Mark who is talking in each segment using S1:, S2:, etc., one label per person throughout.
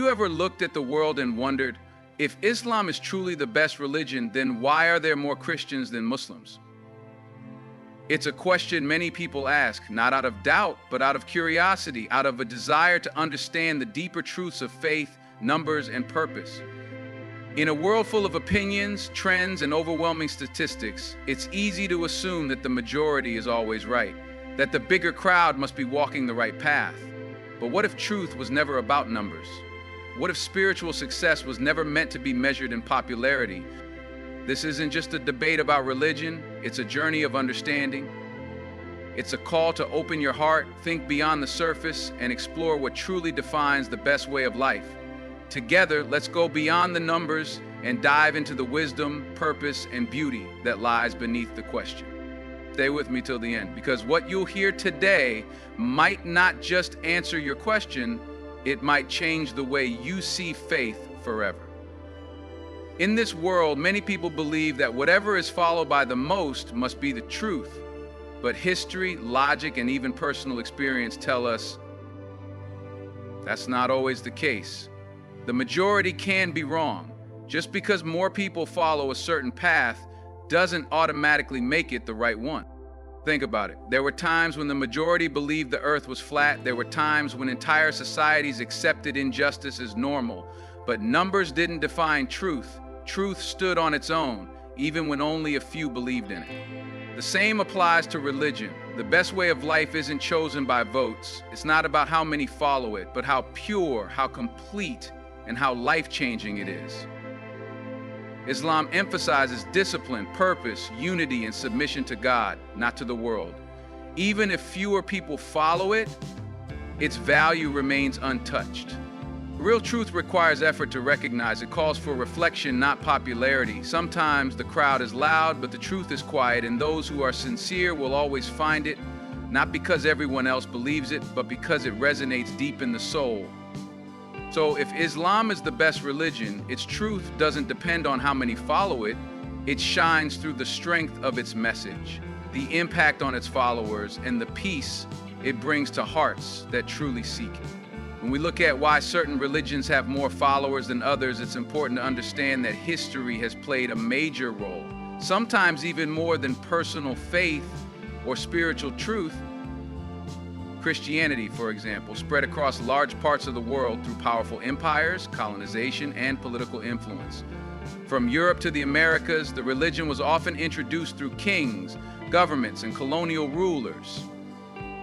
S1: you ever looked at the world and wondered, if Islam is truly the best religion, then why are there more Christians than Muslims? It's a question many people ask, not out of doubt, but out of curiosity, out of a desire to understand the deeper truths of faith, numbers, and purpose. In a world full of opinions, trends, and overwhelming statistics, it's easy to assume that the majority is always right, that the bigger crowd must be walking the right path. But what if truth was never about numbers? What if spiritual success was never meant to be measured in popularity? This isn't just a debate about religion, it's a journey of understanding. It's a call to open your heart, think beyond the surface, and explore what truly defines the best way of life. Together, let's go beyond the numbers and dive into the wisdom, purpose, and beauty that lies beneath the question. Stay with me till the end, because what you'll hear today might not just answer your question, it might change the way you see faith forever. In this world, many people believe that whatever is followed by the most must be the truth. But history, logic, and even personal experience tell us that's not always the case. The majority can be wrong. Just because more people follow a certain path doesn't automatically make it the right one. Think about it. There were times when the majority believed the earth was flat. There were times when entire societies accepted injustice as normal. But numbers didn't define truth. Truth stood on its own, even when only a few believed in it. The same applies to religion. The best way of life isn't chosen by votes. It's not about how many follow it, but how pure, how complete, and how life-changing it is. Islam emphasizes discipline, purpose, unity, and submission to God, not to the world. Even if fewer people follow it, its value remains untouched. Real truth requires effort to recognize. It calls for reflection, not popularity. Sometimes the crowd is loud, but the truth is quiet, and those who are sincere will always find it, not because everyone else believes it, but because it resonates deep in the soul. So if Islam is the best religion, its truth doesn't depend on how many follow it. It shines through the strength of its message, the impact on its followers, and the peace it brings to hearts that truly seek it. When we look at why certain religions have more followers than others, it's important to understand that history has played a major role, sometimes even more than personal faith or spiritual truth. Christianity, for example, spread across large parts of the world through powerful empires, colonization, and political influence. From Europe to the Americas, the religion was often introduced through kings, governments, and colonial rulers.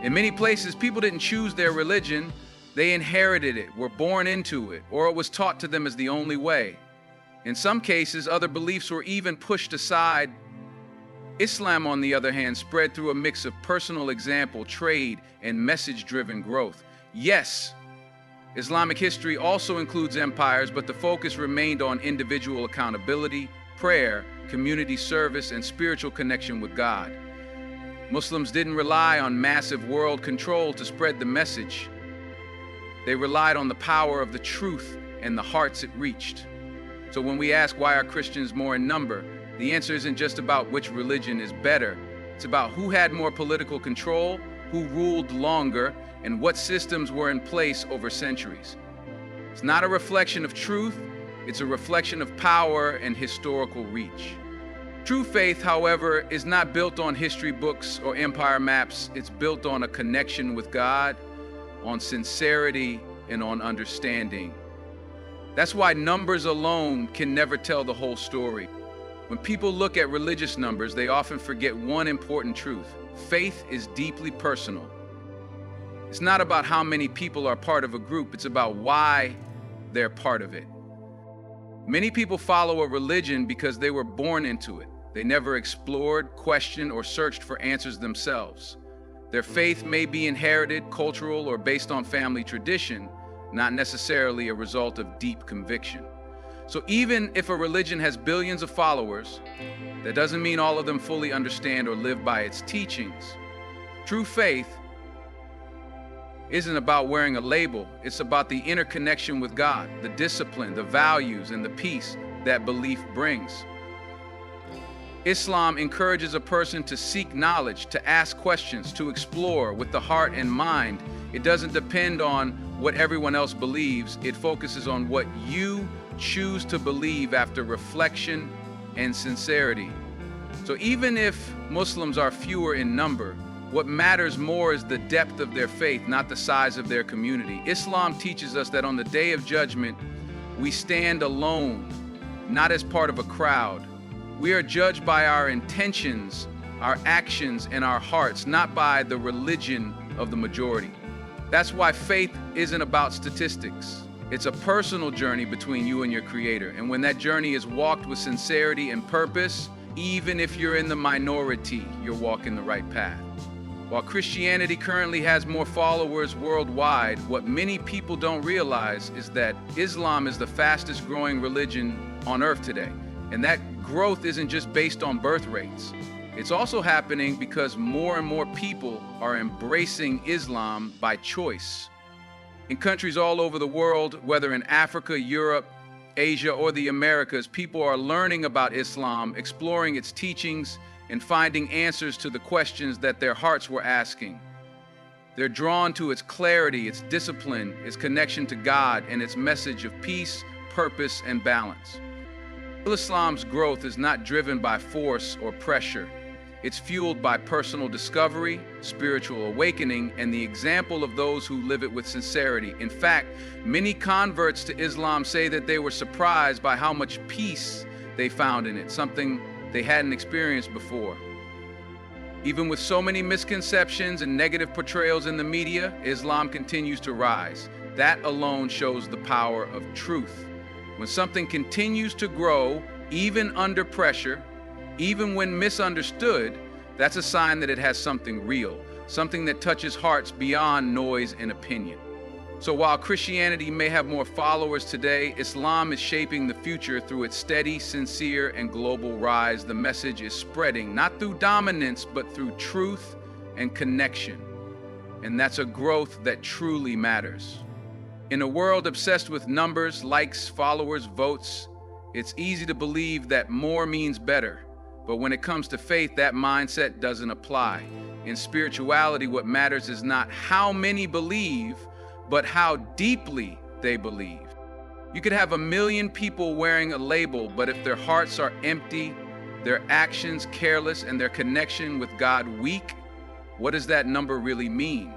S1: In many places, people didn't choose their religion, they inherited it, were born into it, or it was taught to them as the only way. In some cases, other beliefs were even pushed aside. Islam, on the other hand, spread through a mix of personal example, trade, and message-driven growth. Yes, Islamic history also includes empires, but the focus remained on individual accountability, prayer, community service, and spiritual connection with God. Muslims didn't rely on massive world control to spread the message. They relied on the power of the truth and the hearts it reached. So when we ask why are Christians more in number, the answer isn't just about which religion is better. It's about who had more political control, who ruled longer, and what systems were in place over centuries. It's not a reflection of truth, it's a reflection of power and historical reach. True faith, however, is not built on history books or empire maps. It's built on a connection with God, on sincerity, and on understanding. That's why numbers alone can never tell the whole story. When people look at religious numbers, they often forget one important truth. Faith is deeply personal. It's not about how many people are part of a group, it's about why they're part of it. Many people follow a religion because they were born into it. They never explored, questioned, or searched for answers themselves. Their faith may be inherited, cultural, or based on family tradition, not necessarily a result of deep conviction. So even if a religion has billions of followers, that doesn't mean all of them fully understand or live by its teachings. True faith isn't about wearing a label. It's about the inner connection with God, the discipline, the values, and the peace that belief brings. Islam encourages a person to seek knowledge, to ask questions, to explore with the heart and mind. It doesn't depend on what everyone else believes. It focuses on what you choose to believe after reflection and sincerity. So even if Muslims are fewer in number, what matters more is the depth of their faith, not the size of their community. Islam teaches us that on the day of judgment, we stand alone, not as part of a crowd. We are judged by our intentions, our actions, and our hearts, not by the religion of the majority. That's why faith isn't about statistics. It's a personal journey between you and your Creator. And when that journey is walked with sincerity and purpose, even if you're in the minority, you're walking the right path. While Christianity currently has more followers worldwide, what many people don't realize is that Islam is the fastest growing religion on earth today. And that growth isn't just based on birth rates. It's also happening because more and more people are embracing Islam by choice. In countries all over the world, whether in Africa, Europe, Asia, or the Americas, people are learning about Islam, exploring its teachings, and finding answers to the questions that their hearts were asking. They're drawn to its clarity, its discipline, its connection to God, and its message of peace, purpose, and balance. Islam's growth is not driven by force or pressure. It's fueled by personal discovery, spiritual awakening, and the example of those who live it with sincerity. In fact, many converts to Islam say that they were surprised by how much peace they found in it, something they hadn't experienced before. Even with so many misconceptions and negative portrayals in the media, Islam continues to rise. That alone shows the power of truth. When something continues to grow, even under pressure, even when misunderstood, that's a sign that it has something real, something that touches hearts beyond noise and opinion. So while Christianity may have more followers today, Islam is shaping the future through its steady, sincere, and global rise. The message is spreading, not through dominance, but through truth and connection. And that's a growth that truly matters. In a world obsessed with numbers, likes, followers, votes, it's easy to believe that more means better. But when it comes to faith, that mindset doesn't apply. In spirituality, what matters is not how many believe, but how deeply they believe. You could have 1 million people wearing a label, but if their hearts are empty, their actions careless, and their connection with God weak, what does that number really mean?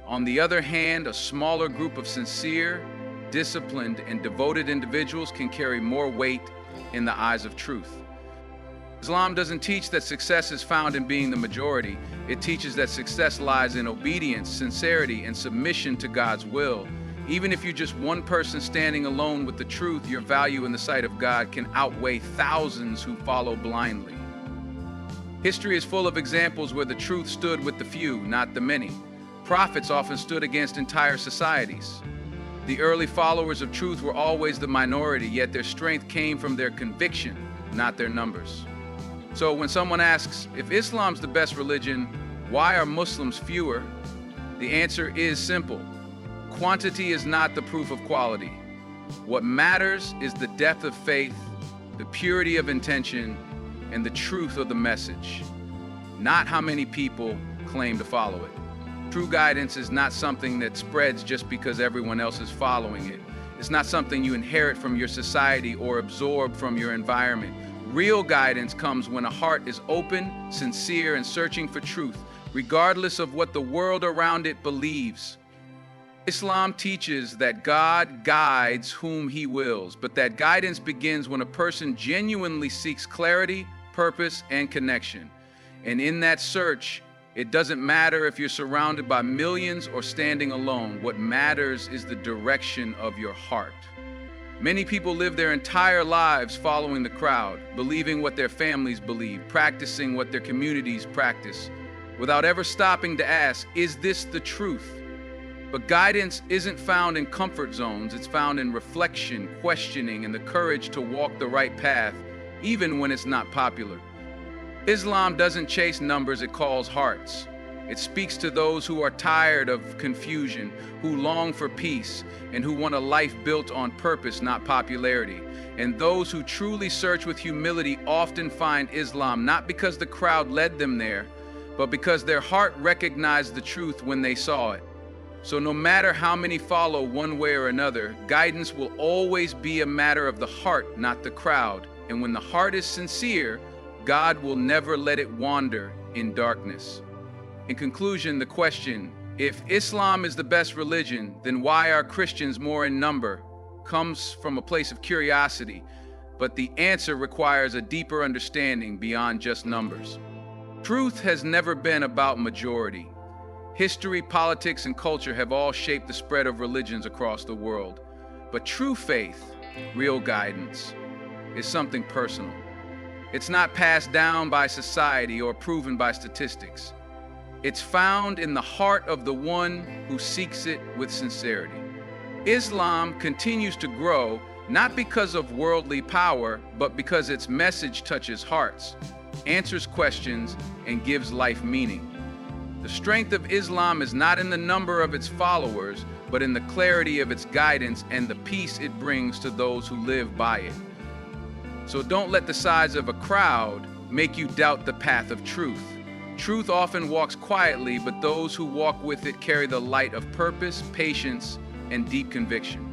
S1: On the other hand, a smaller group of sincere, disciplined, and devoted individuals can carry more weight in the eyes of truth. Islam doesn't teach that success is found in being the majority. It teaches that success lies in obedience, sincerity, and submission to God's will. Even if you're just one person standing alone with the truth, your value in the sight of God can outweigh thousands who follow blindly. History is full of examples where the truth stood with the few, not the many. Prophets often stood against entire societies. The early followers of truth were always the minority, yet their strength came from their conviction, not their numbers. So when someone asks, if Islam's the best religion, why are Muslims fewer? The answer is simple. Quantity is not the proof of quality. What matters is the depth of faith, the purity of intention, and the truth of the message, not how many people claim to follow it. True guidance is not something that spreads just because everyone else is following it. It's not something you inherit from your society or absorb from your environment. Real guidance comes when a heart is open, sincere, and searching for truth, regardless of what the world around it believes. Islam teaches that God guides whom He wills, but that guidance begins when a person genuinely seeks clarity, purpose, and connection. And in that search, it doesn't matter if you're surrounded by millions or standing alone. What matters is the direction of your heart. Many people live their entire lives following the crowd, believing what their families believe, practicing what their communities practice, without ever stopping to ask, is this the truth? But guidance isn't found in comfort zones. It's found in reflection, questioning, and the courage to walk the right path, even when it's not popular. Islam doesn't chase numbers, it calls hearts. It speaks to those who are tired of confusion, who long for peace, and who want a life built on purpose, not popularity. And those who truly search with humility often find Islam, not because the crowd led them there, but because their heart recognized the truth when they saw it. So no matter how many follow one way or another, guidance will always be a matter of the heart, not the crowd. And when the heart is sincere, God will never let it wander in darkness. In conclusion, the question, if Islam is the best religion, then why are Christians more in number, comes from a place of curiosity, but the answer requires a deeper understanding beyond just numbers. Truth has never been about majority. History, politics, and culture have all shaped the spread of religions across the world. But true faith, real guidance, is something personal. It's not passed down by society or proven by statistics. It's found in the heart of the one who seeks it with sincerity. Islam continues to grow not because of worldly power, but because its message touches hearts, answers questions, and gives life meaning. The strength of Islam is not in the number of its followers, but in the clarity of its guidance and the peace it brings to those who live by it. So don't let the size of a crowd make you doubt the path of truth. Truth often walks quietly, but those who walk with it carry the light of purpose, patience, and deep conviction.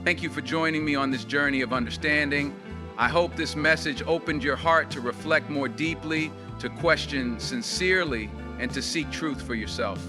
S1: Thank you for joining me on this journey of understanding. I hope this message opened your heart to reflect more deeply, to question sincerely, and to seek truth for yourself.